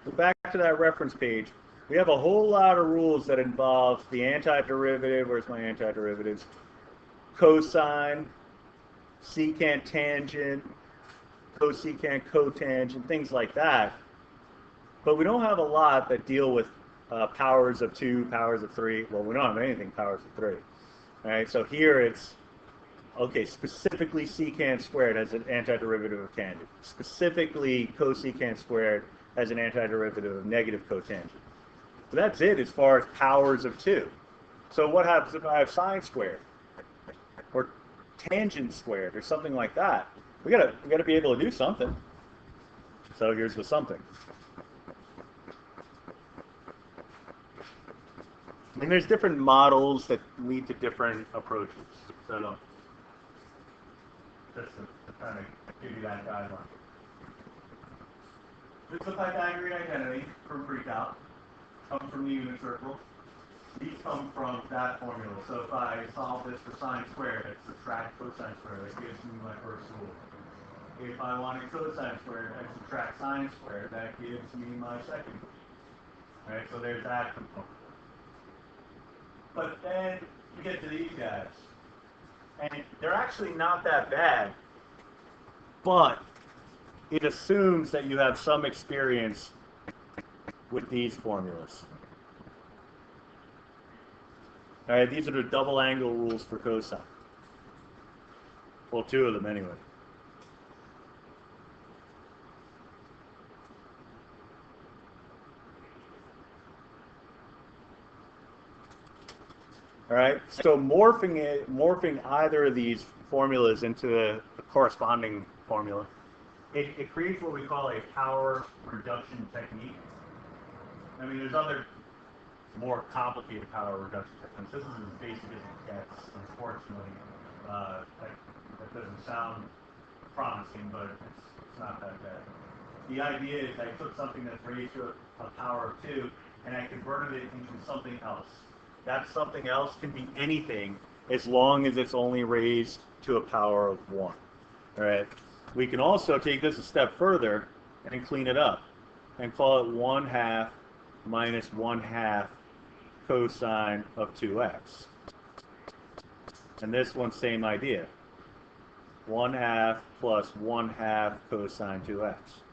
So back to that reference page, we have a whole lot of rules that involve the antiderivative. Where's my antiderivatives? Cosine, secant tangent, cosecant cotangent, things like that. But we don't have a lot that deal with powers of 2, powers of 3. Well, we don't have anything powers of 3. All right, so here it's, okay, specifically secant squared as an antiderivative of tangent. Specifically cosecant squared as an antiderivative of negative cotangent. So that's it as far as powers of 2. So what happens if I have sine squared? Or tangent squared or something like that? We gotta be able to do something. So here's the something. And there's different models that lead to different approaches. So just to kind of give you that guideline. This is the Pythagorean identity from pre-calc. Comes from the unit circle. These come from that formula. So if I solve this for sine squared, I subtract cosine squared. That gives me my first rule. If I wanted cosine squared, I subtract sine squared. That gives me my second rule. Right? So there's that component. But then you get to these guys. And they're actually not that bad. But it assumes that you have some experience with these formulas. All right, these are the double angle rules for cosine. Well, 2 of them anyway. All right, so morphing either of these formulas into a corresponding formula, it creates what we call a power reduction technique. I mean, there's other more complicated power reduction techniques. This is as basic as it gets, unfortunately. That doesn't sound promising, but it's not that bad. The idea is I took something that's raised to a power of 2, and I converted it into something else. That something else can be anything as long as it's only raised to a power of 1. All right. We can also take this a step further and clean it up and call it 1/2 minus 1/2 cosine of 2x. And this one, same idea. 1/2 plus 1/2 cosine 2x.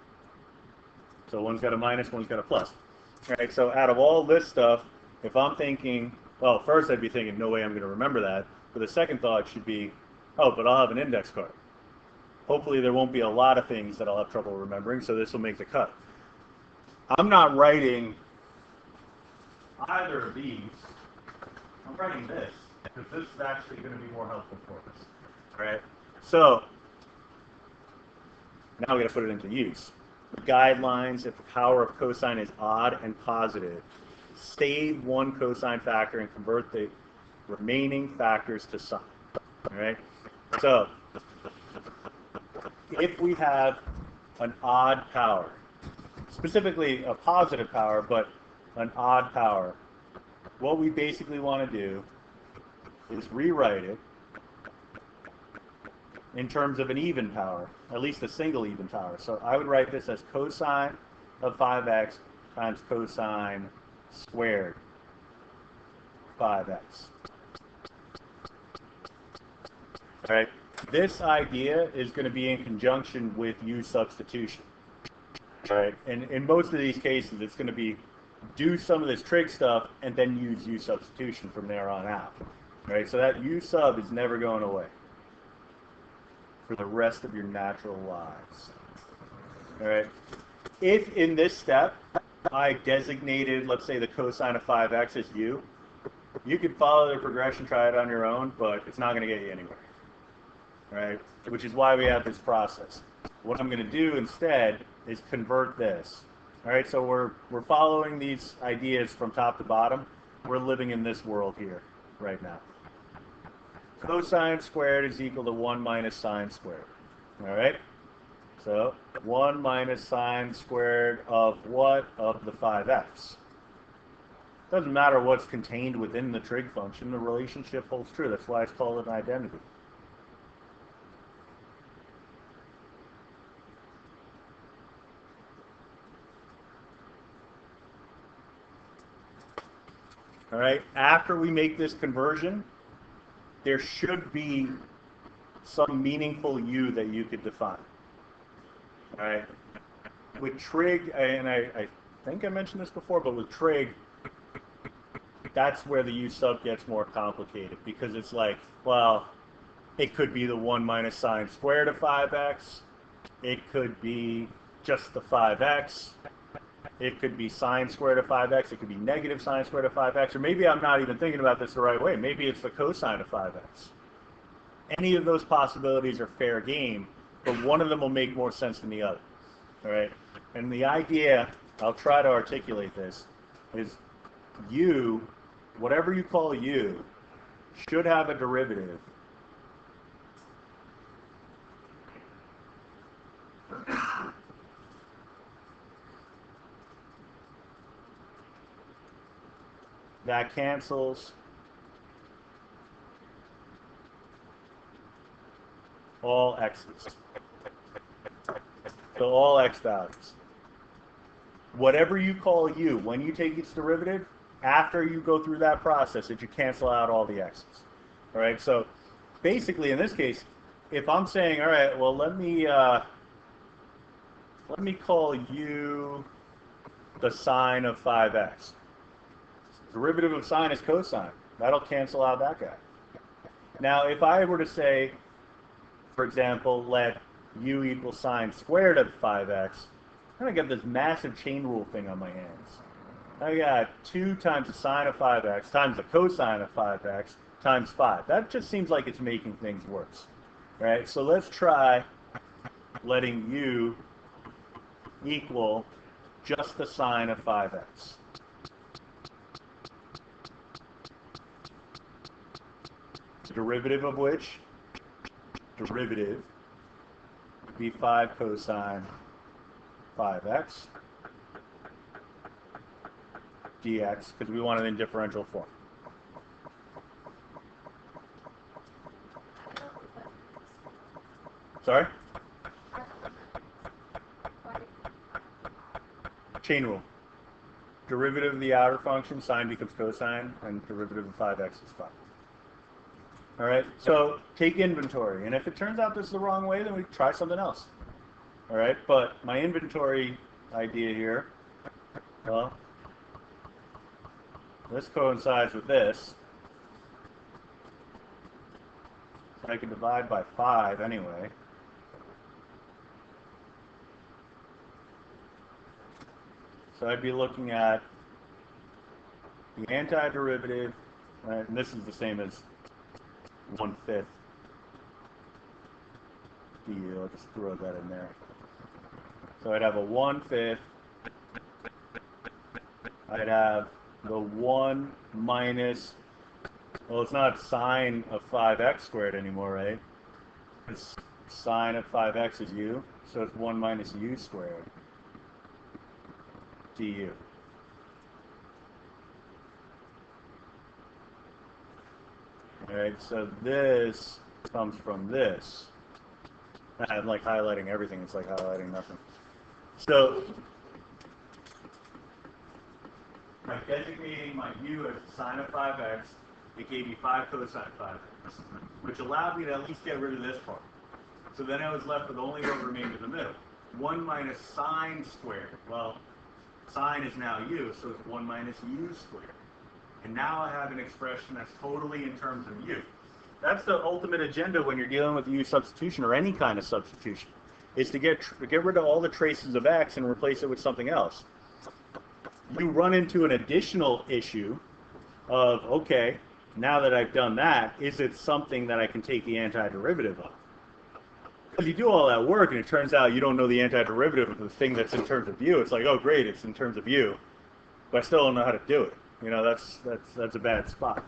So one's got a minus, one's got a plus. All right, so out of all this stuff, if I'm thinking, well, first I'd be thinking, no way I'm going to remember that. But the second thought should be, oh, but I'll have an index card. Hopefully there won't be a lot of things that I'll have trouble remembering, so this will make the cut. I'm not writing either of these. I'm writing this, because this is actually going to be more helpful for us. All right? So now we got to put it into use. The guidelines, if the power of cosine is odd and positive, save one cosine factor and convert the remaining factors to sine. All right? So if we have an odd power, specifically a positive power, but an odd power, what we basically want to do is rewrite it in terms of an even power, at least a single even power. So I would write this as cosine of 5x times cosine squared 5x. All right. This idea is going to be in conjunction with u substitution. All right. And in most of these cases, it's going to be do some of this trig stuff and then use u substitution from there on out. All right. So that u sub is never going away for the rest of your natural lives. All right. If in this step I designated, let's say, the cosine of 5x as u, you could follow the progression, try it on your own, but it's not going to get you anywhere. Right? Which is why we have this process. What I'm going to do instead is convert this. All right, so we're following these ideas from top to bottom. We're living in this world here right now. Cosine squared is equal to 1 minus sine squared. All right? So 1 minus sine squared of what? Of the 5x. Doesn't matter what's contained within the trig function. The relationship holds true. That's why it's called an identity. All right. After we make this conversion, there should be some meaningful u that you could define. All right. With trig, and I think I mentioned this before, but with trig, that's where the u sub gets more complicated, because it's like, well, it could be the 1 minus sine squared of 5x. It could be just the 5x. It could be sine squared of 5x. It could be negative sine squared of 5x. Or maybe I'm not even thinking about this the right way. Maybe it's the cosine of 5x. Any of those possibilities are fair game, but one of them will make more sense than the other. All right? And the idea, I'll try to articulate this, is u, whatever you call u, should have a derivative that cancels all x's. So all x values. Whatever you call u, when you take its derivative, after you go through that process, it should cancel out all the x's. All right, so basically in this case, if I'm saying, all right, well, let me call u the sine of 5x. Derivative of sine is cosine. That'll cancel out that guy. Now, if I were to say, for example, let u equal sine squared of 5x, I'm going to get this massive chain rule thing on my hands. I got 2 times the sine of 5x times the cosine of 5x times 5. That just seems like it's making things worse. All right, so let's try letting u equal just the sine of 5x. The derivative of which, derivative, would be 5 cosine 5x dx, because we want it in differential form. Sorry? Chain rule. Derivative of the outer function, sine becomes cosine, and derivative of 5x is 5. All right, so take inventory, and if it turns out this is the wrong way, then we try something else. All right, but my inventory idea here, well, this coincides with this. So I can divide by 5 anyway. So I'd be looking at the antiderivative, right, and this is the same as 1/5 du. I'll just throw that in there. So I'd have a 1/5. I'd have the 1 minus, well, it's not sine of 5x squared anymore, right? It's sine of 5x is u, so it's 1 minus u squared du. All right, so this comes from this. I'm like highlighting everything. It's like highlighting nothing. So by designating my u as sine of 5x, it gave me 5 cosine 5x, which allowed me to at least get rid of this part. So then I was left with only what remained in the middle. 1 minus sine squared. Well, sine is now u, so it's 1 minus u squared. And now I have an expression that's totally in terms of u. That's the ultimate agenda when you're dealing with u substitution or any kind of substitution, is to get rid of all the traces of x and replace it with something else. You run into an additional issue of, okay, now that I've done that, is it something that I can take the antiderivative of? Because you do all that work and it turns out you don't know the antiderivative of the thing that's in terms of u. It's like, oh great, it's in terms of u, but I still don't know how to do it. You know, that's a bad spot.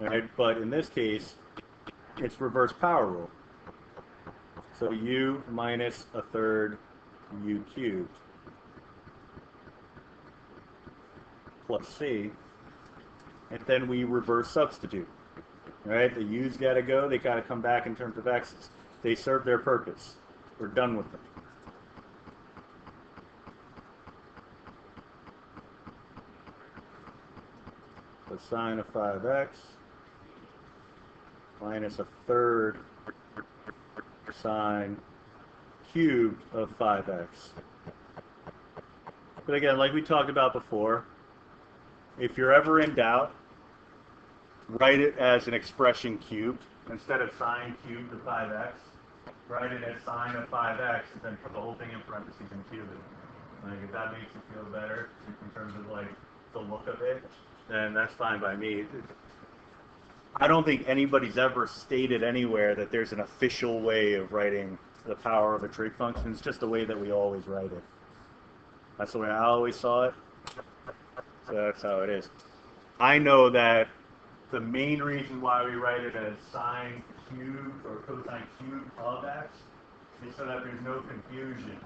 Right? But in this case, it's reverse power rule. So u minus a third u cubed plus c, and then we reverse substitute. Right? The u's got to go. They got to come back in terms of x's. They serve their purpose. We're done with them. the sine of 5x minus a third sine cubed of 5x. But again, like we talked about before, if you're ever in doubt, write it as an expression cubed. Instead of sine cubed of 5x, write it as sine of 5x, and then put the whole thing in parentheses and cube it. Like, if that makes you feel better in terms of like the look of it, then that's fine by me. I don't think anybody's ever stated anywhere that there's an official way of writing the power of a trig function. It's just the way that we always write it. That's the way I always saw it. So that's how it is. I know that the main reason why we write it as sine cubed or cosine cubed of x is so that there's no confusion.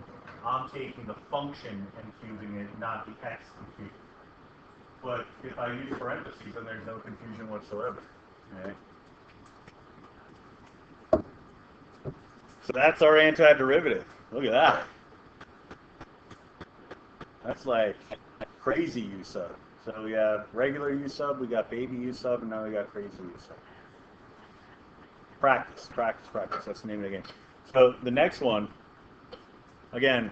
I'm taking the function and cubing it, not the x cubed. But if I use parentheses, then there's no confusion whatsoever. Okay? So that's our antiderivative. Look at that. That's like crazy U sub. So we have regular U sub, we got baby U sub, and now we got crazy U sub. Practice, practice, practice. That's the name of the game. So the next one, again,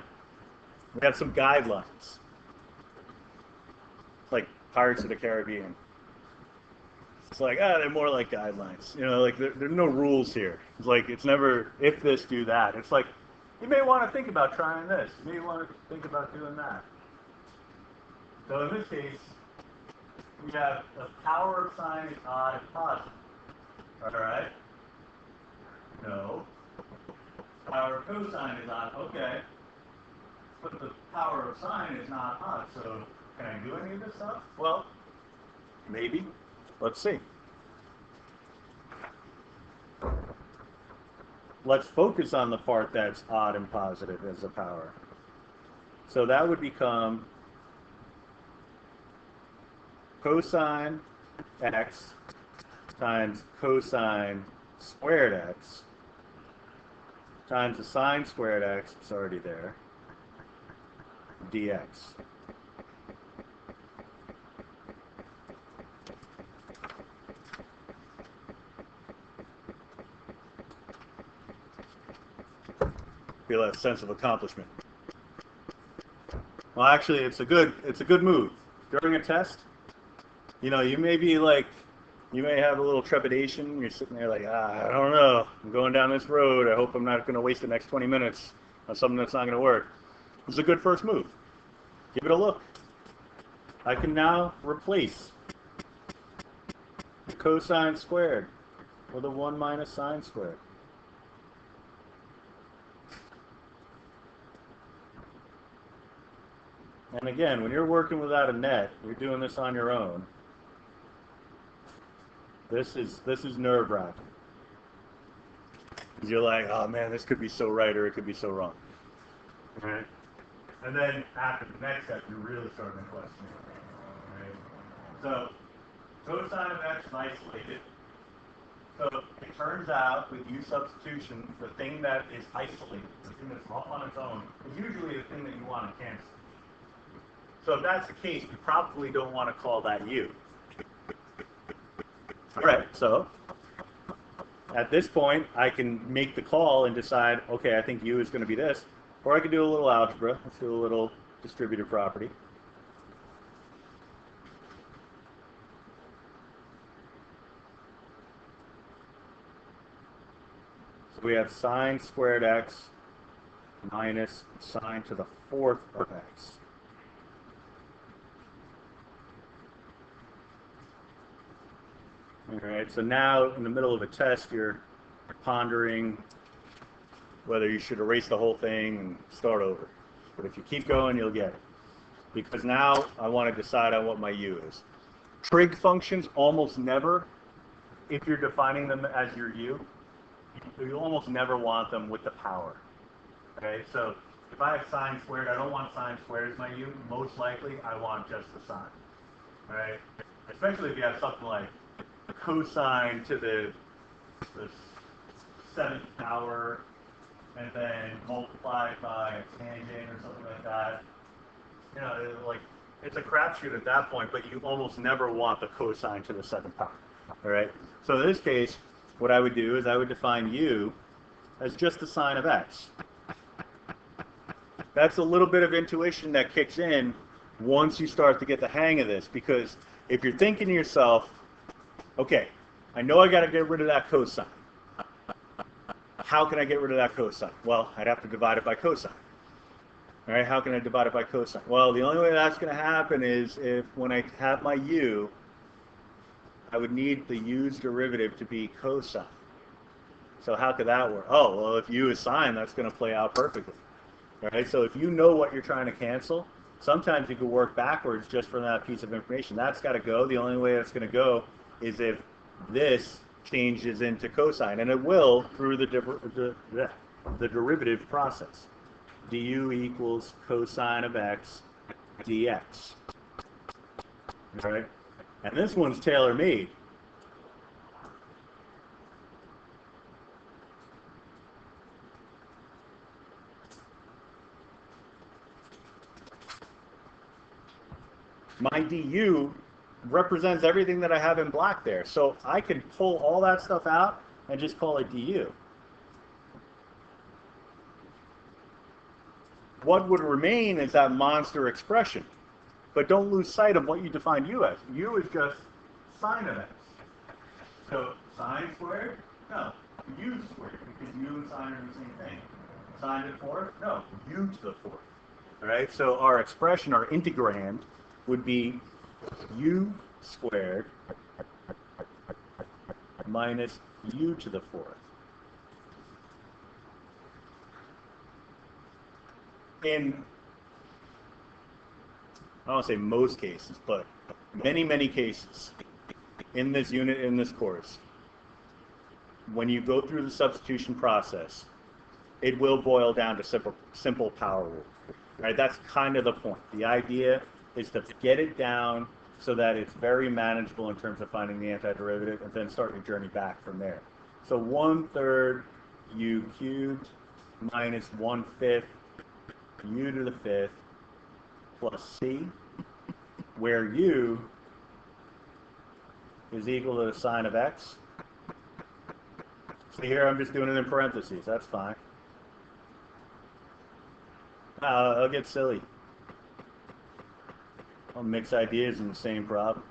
we have some guidelines. It's like Pirates of the Caribbean. It's like, they're more like guidelines. You know, like there are no rules here. It's like, it's never, if this, do that. It's like, you may want to think about trying this. You may want to think about doing that. So in this case, we have the power of sine is odd and positive. All right? No. Power of cosine is odd. Okay. But the power of sine is not odd. So can I do any of this stuff? Well, maybe. Let's see. Let's focus on the part that's odd and positive as a power. So that would become cosine x times cosine squared x times the sine squared x, it's already there, dx. Feel that sense of accomplishment. Well, actually, it's a good move. During a test, you know, you may be like, you may have a little trepidation. You're sitting there like, I don't know. I'm going down this road. I hope I'm not going to waste the next 20 minutes on something that's not going to work. It's a good first move. Give it a look. I can now replace the cosine squared with a 1 minus sine squared. And again, when you're working without a net, you're doing this on your own. This is nerve-wracking. You're like, oh man, this could be so right or it could be so wrong. Right? And then after the next step, you're really starting to question it. Right? So cosine of x is isolated. So it turns out with U substitution, the thing that is isolated, the thing that's off on its own, is usually the thing that you want to cancel. So if that's the case, you probably don't want to call that U. All right, so at this point, I can make the call and decide, okay, I think U is going to be this. Or I could do a little algebra. Let's do a little distributive property. So we have sine squared x minus sine to the fourth of x. All right, so now in the middle of a test, you're pondering whether you should erase the whole thing and start over. But if you keep going, you'll get it. Because now I want to decide on what my U is. Trig functions almost never, if you're defining them as your U, you almost never want them with the power. Okay, so if I have sine squared, I don't want sine squared as my U. Most likely, I want just the sine. All right, especially if you have something like cosine to the 7th power and then multiplied by a tangent or something like that. You know, like it's a crapshoot at that point, but you almost never want the cosine to the second power. All right. So in this case, what I would do is I would define u as just the sine of x. That's a little bit of intuition that kicks in once you start to get the hang of this, because if you're thinking to yourself, okay, I know I got to get rid of that cosine. How can I get rid of that cosine? Well, I'd have to divide it by cosine. All right, how can I divide it by cosine? Well, the only way that's going to happen is if when I have my u, I would need the u's derivative to be cosine. So how could that work? Oh, well, if u is sine, that's going to play out perfectly. All right, so if you know what you're trying to cancel, sometimes you can work backwards just from that piece of information. That's got to go. The only way that's going to go is if this changes into cosine, and it will through the derivative process. Du equals cosine of x dx. All right, and this one's tailor-made. My du represents everything that I have in black there. So I can pull all that stuff out and just call it du. What would remain is that monster expression. But don't lose sight of what you define u as. U is just sine of x. So sine squared? No. U squared, because u and sine are the same thing. Sine to the fourth? No. U to the fourth. All right, so our expression, our integrand, would be u squared minus u to the fourth. In, I don't want to say most cases, but many, many cases in this unit, in this course, when you go through the substitution process, it will boil down to simple power rule. Right? That's kind of the point. The idea is to get it down so that it's very manageable in terms of finding the antiderivative and then start your journey back from there. So 1/3 u cubed minus 1/5 u to the 5th plus c, where u is equal to the sine of x. So here I'm just doing it in parentheses. That's fine. I'll get silly. I'll mix ideas in the same problem.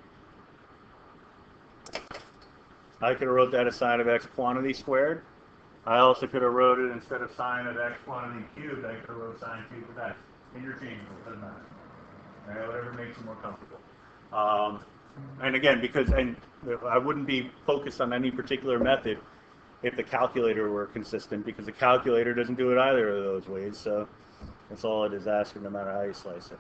I could have wrote that as sine of x quantity squared. I also could have wrote it instead of sine of x quantity cubed, I could have wrote sine cubed of x. Interchangeable, doesn't matter. All right, whatever makes you more comfortable. And again, because I wouldn't be focused on any particular method if the calculator were consistent, because the calculator doesn't do it either of those ways. So that's all it is asking, no matter how you slice it.